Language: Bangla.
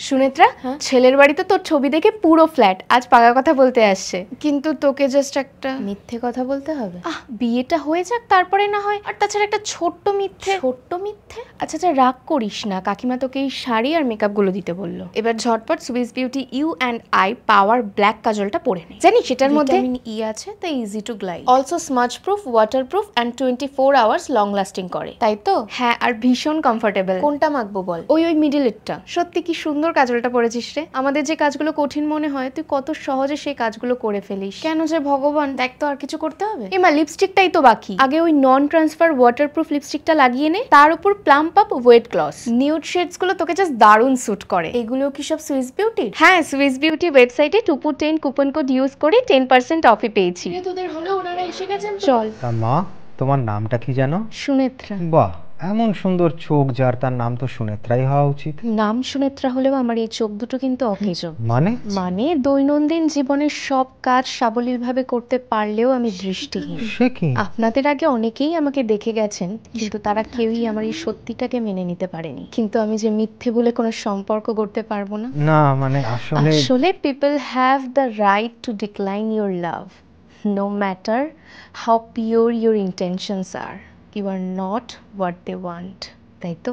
সুনেত্রা, ছেলের বাড়িতে তোর ছবি দেখে পুরো ফ্ল্যাট আজ পাকা কথা বলতে আসছে, কিন্তু তোকে জাস্ট একটা মিথ্যে কথা বলতে হবে। বিয়েটা হয়ে যাক তারপরে না হয়। আর তাছাড়া একটা ছোট্ট মিথ্যে। আচ্ছা আচ্ছা, রাগ করিস না, কাকিমা তোকে এই শাড়ি আর মেকআপ গুলো দিতে বললো। এবার ঝটপট Swiss beauty you and I power black কাজলটা পরে নে। জানিস সেটার মধ্যে ভিটামিন ই আছে, তাই easy to glide, also smudge proof, waterproof and 24 hours long lasting করে। তাই তো? হ্যাঁ, আর ভীষণ কমফোর্টেবল। কোনটা মাখবো বল? ওই মিডিলেরটা। সত্যি কি সুন্দর কাজলটা পরেছিস রে। আমাদের যে কাজগুলো কঠিন মনে হয়, তুই কত সহজে সেই কাজগুলো করে ফেলিস। কেন যে ভগবান, দেখ তো আর কিছু করতে হবে? এমা লিপস্টিকটাই তো বাকি। আগে ওই নন ট্রান্সফার ওয়াটারপ্রুফ লিপস্টিকটা লাগিয়ে নে, তার উপর plump up wet gloss. Nude shades গুলো তোকে জাস্ট দারুণ স্যুট করে। এগুলো কি সব সুইস বিউটি? হ্যাঁ, সুইস বিউটি ওয়েবসাইটে 210 কুপন কোড ইউজ করে 10% অফে পেয়েছি। তোদের হলো ওনারা এসে গেছেন। চল। তা মা, তোমার নামটা কি জানো? সুনেত্রা। বাহ, এমন সুন্দর চোখ যার, তার নাম তো সুনেত্রাই হওয়া উচিত। নাম সুনেত্রা হলেও আমার এই চোখ দুটো কিন্তু অকেজ। মানে দৈনন্দিন জীবনের সব কাজ সাবলীলভাবে করতে পারলেও আমি দৃষ্টিহীন। সে কি? আপনাদের আগে অনেকেই আমাকে দেখে গেছেন, কিন্তু তারা কেউই আমার এই সত্যিটাকে মেনে নিতে পারেনি। কিন্তু আমি যে মিথ্যে বলে কোনো সম্পর্ক গড়তে পারবো না। না মানে আসলে people have the right to decline your love, no matter how pure your intentions are. You are not what they want. তাই তো?